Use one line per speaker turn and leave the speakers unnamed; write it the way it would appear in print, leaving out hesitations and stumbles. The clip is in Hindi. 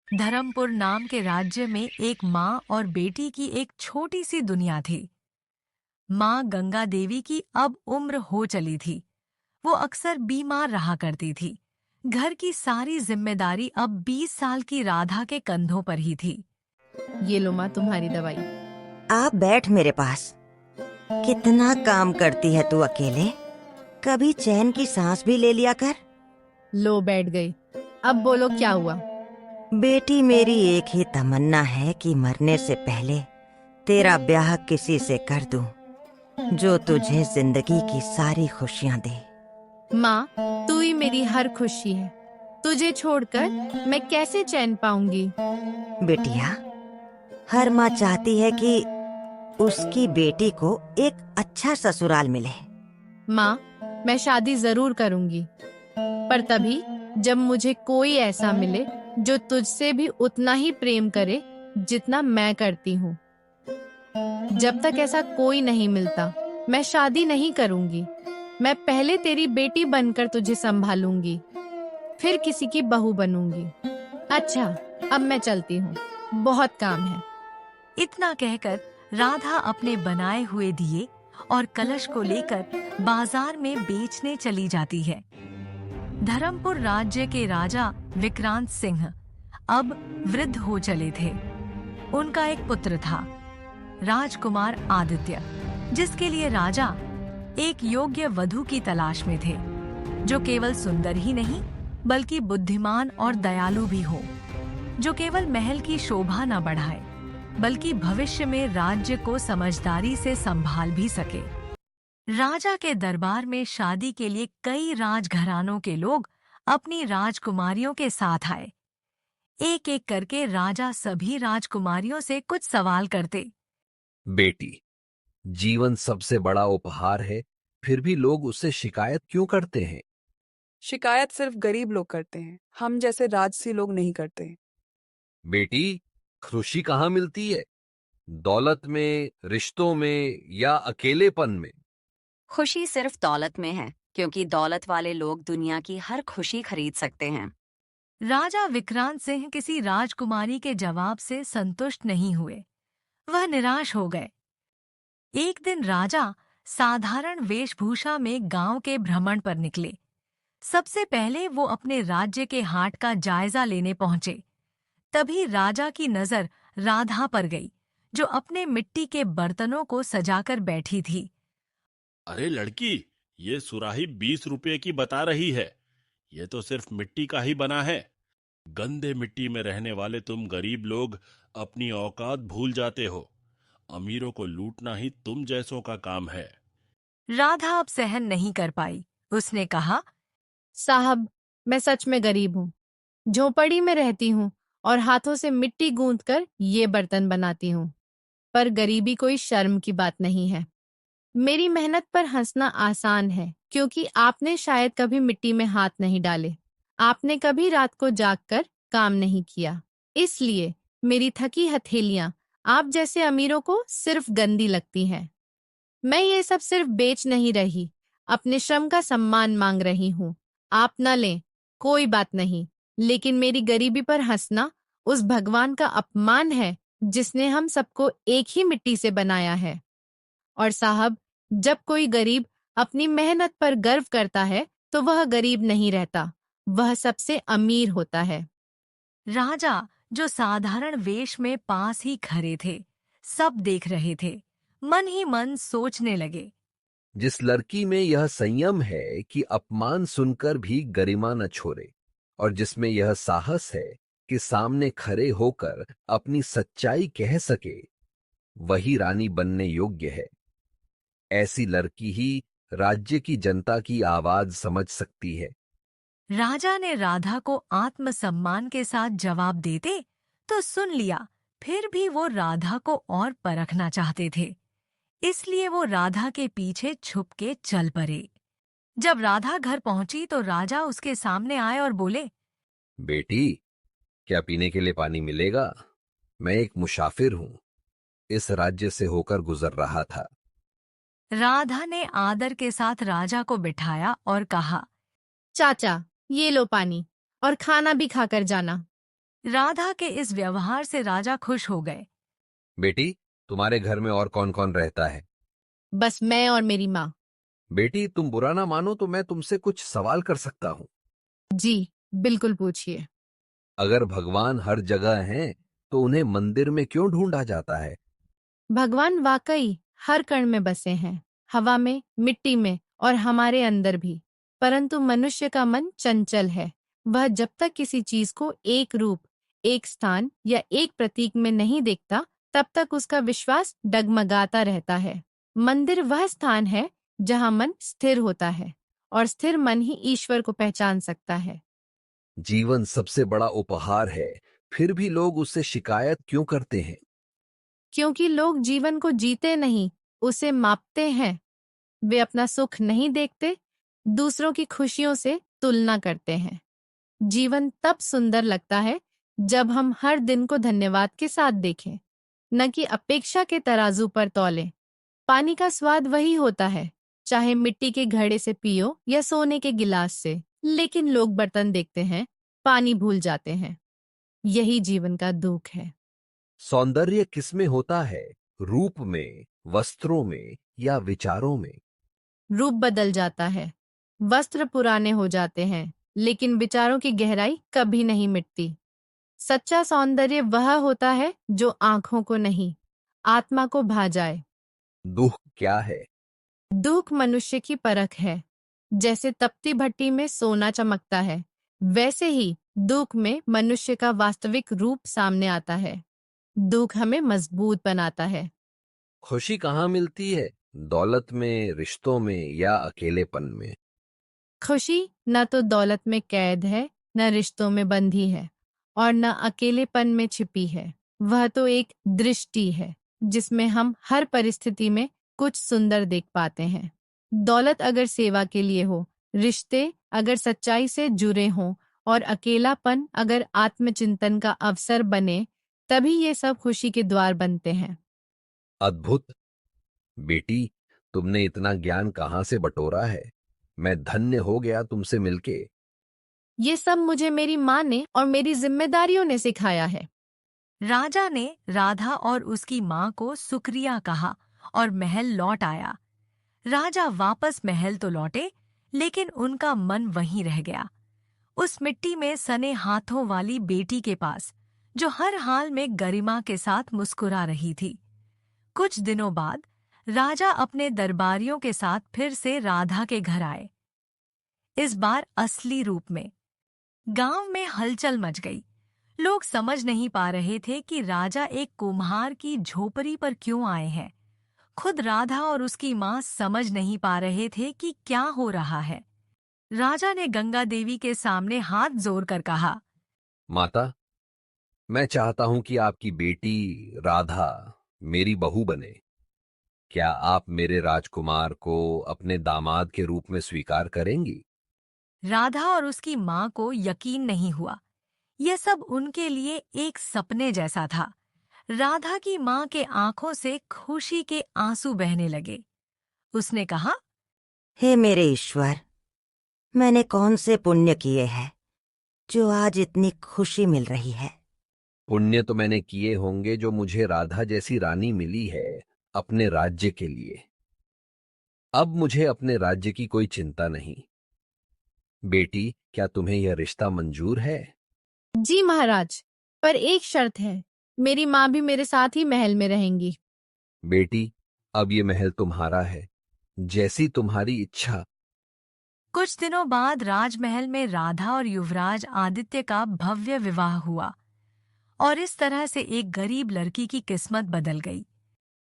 धर्मपुर नाम के राज्य में एक माँ और बेटी की एक छोटी सी दुनिया थी। माँ गंगा देवी की अब उम्र हो चली थी। वो अक्सर बीमार रहा करती थी। घर की सारी जिम्मेदारी अब 20 साल की राधा के कंधों पर ही थी।
ये लो माँ तुम्हारी दवाई।
आप बैठ मेरे पास। कितना काम करती है तू अकेले, कभी चैन की सांस भी ले लिया कर।
लो बैठ गई। अब बोलो क्या हुआ।
बेटी, मेरी एक ही तमन्ना है कि मरने से पहले तेरा ब्याह किसी से कर दूं, जो तुझे जिंदगी की सारी खुशियां दे।
माँ, तू ही मेरी हर खुशी है। तुझे छोड़कर मैं कैसे चैन पाऊंगी।
बेटिया, हर माँ चाहती है कि उसकी बेटी को एक अच्छा ससुराल मिले।
माँ, मैं शादी जरूर करूंगी, पर तभी जब मुझे कोई ऐसा मिले जो तुझसे भी उतना ही प्रेम करे जितना मैं करती हूँ। जब तक ऐसा कोई नहीं मिलता, मैं शादी नहीं करूंगी। मैं पहले तेरी बेटी बनकर तुझे संभालूंगी, फिर किसी की बहू बनूंगी। अच्छा, अब मैं चलती हूँ, बहुत काम है।
इतना कहकर राधा अपने बनाए हुए दिए और कलश को लेकर बाजार में बेचने चली जाती है। धर्मपुर राज्य के राजा विक्रांत सिंह अब वृद्ध हो चले थे। उनका एक पुत्र था, राजकुमार आदित्य, जिसके लिए राजा एक योग्य वधू की तलाश में थे, जो केवल सुंदर ही नहीं बल्कि बुद्धिमान और दयालु भी हो, जो केवल महल की शोभा न बढ़ाए बल्कि भविष्य में राज्य को समझदारी से संभाल भी सके। राजा के दरबार में शादी के लिए कई राजघरानों के लोग अपनी राजकुमारियों के साथ आए। एक एक करके राजा सभी राजकुमारियों से कुछ सवाल करते।
बेटी, जीवन सबसे बड़ा उपहार है, फिर भी लोग उससे शिकायत क्यों करते हैं?
शिकायत सिर्फ गरीब लोग करते हैं, हम जैसे राजसी लोग नहीं करते।
बेटी, खुशी कहाँ मिलती है? दौलत में, रिश्तों में या अकेलेपन में?
खुशी सिर्फ दौलत में है, क्योंकि दौलत वाले लोग दुनिया की हर खुशी खरीद सकते हैं।
राजा विक्रांत सिंह किसी राजकुमारी के जवाब से संतुष्ट नहीं हुए। वह निराश हो गए। एक दिन राजा साधारण वेशभूषा में गांव के भ्रमण पर निकले। सबसे पहले वो अपने राज्य के हाट का जायजा लेने पहुंचे। तभी राजा की नजर राधा पर गई, जो अपने मिट्टी के बर्तनों को सजाकर बैठी थी।
अरे लड़की, ये सुराही 20 रुपए की बता रही है। ये तो सिर्फ मिट्टी का ही बना है। गंदे मिट्टी में रहने वाले तुम गरीब लोग अपनी औकात भूल जाते हो। अमीरों को लूटना ही तुम जैसों का काम है।
राधा अब सहन नहीं कर पाई। उसने कहा,
साहब, मैं सच में गरीब हूँ। झोपड़ी में रहती हूँ और हाथों से मिट्टी गूंथकर ये बर्तन बनाती हूँ। पर गरीबी कोई शर्म की बात नहीं है। मेरी मेहनत पर हंसना आसान है, क्योंकि आपने शायद कभी मिट्टी में हाथ नहीं डाले। आपने कभी रात को जागकर काम नहीं किया। इसलिए मेरी थकी हथेलियां आप जैसे अमीरों को सिर्फ गंदी लगती हैं। मैं ये सब सिर्फ बेच नहीं रही, अपने श्रम का सम्मान मांग रही हूँ। आप न लें, कोई बात नहीं, लेकिन मेरी गरीबी पर हंसना उस भगवान का अपमान है जिसने हम सबको एक ही मिट्टी से बनाया है। और साहब, जब कोई गरीब अपनी मेहनत पर गर्व करता है तो वह गरीब नहीं रहता, वह सबसे अमीर होता है।
राजा, जो साधारण वेश में पास ही खड़े थे, सब देख रहे थे, मन ही मन सोचने लगे।
जिस लड़की में यह संयम है कि अपमान सुनकर भी गरिमा न छोड़े, और जिसमें यह साहस है कि सामने खड़े होकर अपनी सच्चाई कह सके, वही रानी बनने योग्य है। ऐसी लड़की ही राज्य की जनता की आवाज समझ सकती है।
राजा ने राधा को आत्मसम्मान के साथ जवाब देते तो सुन लिया, फिर भी वो राधा को और परखना चाहते थे। इसलिए वो राधा के पीछे छुप के चल पड़े। जब राधा घर पहुंची तो राजा उसके सामने आए और बोले,
बेटी, क्या पीने के लिए पानी मिलेगा? मैं एक मुसाफिर हूं, इस राज्य से होकर गुजर रहा था।
राधा ने आदर के साथ राजा को बिठाया और कहा,
चाचा, ये लो पानी, और खाना भी खाकर जाना।
राधा के इस व्यवहार से राजा खुश हो गए।
बेटी, तुम्हारे घर में और कौन कौन रहता है?
बस मैं और मेरी माँ।
बेटी, तुम बुरा ना मानो तो मैं तुमसे कुछ सवाल कर सकता हूँ?
जी, बिल्कुल पूछिए।
अगर भगवान हर जगह हैं, तो उन्हें मंदिर में क्यों ढूंढा जाता है?
भगवान वाकई हर कण में बसे हैं, हवा में, मिट्टी में और हमारे अंदर भी। परंतु मनुष्य का मन चंचल है। वह जब तक किसी चीज को एक रूप, एक स्थान या एक प्रतीक में नहीं देखता, तब तक उसका विश्वास डगमगाता रहता है। मंदिर वह स्थान है जहाँ मन स्थिर होता है, और स्थिर मन ही ईश्वर को पहचान सकता है।
जीवन सबसे बड़ा उपहार है, फिर भी लोग उससे शिकायत क्यों करते हैं?
क्योंकि लोग जीवन को जीते नहीं, उसे मापते हैं। वे अपना सुख नहीं देखते, दूसरों की खुशियों से तुलना करते हैं। जीवन तब सुंदर लगता है जब हम हर दिन को धन्यवाद के साथ देखें, न कि अपेक्षा के तराजू पर तौलें। पानी का स्वाद वही होता है, चाहे मिट्टी के घड़े से पियो या सोने के गिलास से। लेकिन लोग बर्तन देखते हैं, पानी भूल जाते हैं। यही जीवन का दुख है।
सौंदर्य किसमें होता है? रूप में, वस्त्रों में या विचारों में?
रूप बदल जाता है, वस्त्र पुराने हो जाते हैं, लेकिन विचारों की गहराई कभी नहीं मिटती। सच्चा सौंदर्य वह होता है जो आंखों को नहीं, आत्मा को भा जाए।
दुख क्या है?
दुख मनुष्य की परख है। जैसे तपती भट्टी में सोना चमकता है, वैसे ही दुख में मनुष्य का वास्तविक रूप सामने आता है। दुख हमें मजबूत बनाता है।
खुशी कहाँ मिलती है? दौलत में, रिश्तों में या अकेलेपन में?
खुशी न तो दौलत में कैद है, न रिश्तों में बंधी है, और न अकेलेपन में छिपी है। वह तो एक दृष्टि है जिसमें हम हर परिस्थिति में कुछ सुंदर देख पाते हैं। दौलत अगर सेवा के लिए हो, रिश्ते अगर सच्चाई से जुड़े हों, और अकेलापन अगर आत्मचिंतन का अवसर बने, तभी ये सब खुशी के द्वार बनते हैं।
अद्भुत। बेटी, तुमने इतना ज्ञान कहाँ से बटोरा है? मैं धन्य हो गया तुमसे मिलके।
ये सब मुझे मेरी माँ ने और मेरी जिम्मेदारियों ने सिखाया है।
राजा ने राधा और उसकी माँ को शुक्रिया कहा और महल लौट आया। राजा वापस महल तो लौटे, लेकिन उनका मन वहीं रह गया, उस मिट्टी में सने हाथों वाली बेटी के पास, जो हर हाल में गरिमा के साथ मुस्कुरा रही थी। कुछ दिनों बाद राजा अपने दरबारियों के साथ फिर से राधा के घर आए, इस बार असली रूप में। गांव में हलचल मच गई। लोग समझ नहीं पा रहे थे कि राजा एक कुम्हार की झोपड़ी पर क्यों आए हैं। खुद राधा और उसकी माँ समझ नहीं पा रहे थे कि क्या हो रहा है। राजा ने गंगा देवी के सामने हाथ जोड़कर कहा,
माता, मैं चाहता हूं कि आपकी बेटी राधा मेरी बहू बने। क्या आप मेरे राजकुमार को अपने दामाद के रूप में स्वीकार करेंगी?
राधा और उसकी माँ को यकीन नहीं हुआ। यह सब उनके लिए एक सपने जैसा था। राधा की माँ के आंखों से खुशी के आंसू बहने लगे। उसने कहा,
हे मेरे ईश्वर, मैंने कौन से पुण्य किए हैं जो आज इतनी खुशी मिल रही है?
पुण्य तो मैंने किए होंगे जो मुझे राधा जैसी रानी मिली है अपने राज्य के लिए। अब मुझे अपने राज्य की कोई चिंता नहीं। बेटी, क्या तुम्हें यह रिश्ता मंजूर है?
जी महाराज, पर एक शर्त है, मेरी माँ भी मेरे साथ ही महल में रहेंगी।
बेटी, अब ये महल तुम्हारा है, जैसी तुम्हारी इच्छा।
कुछ दिनों बाद राजमहल में राधा और युवराज आदित्य का भव्य विवाह हुआ, और इस तरह से एक गरीब लड़की की किस्मत बदल गई।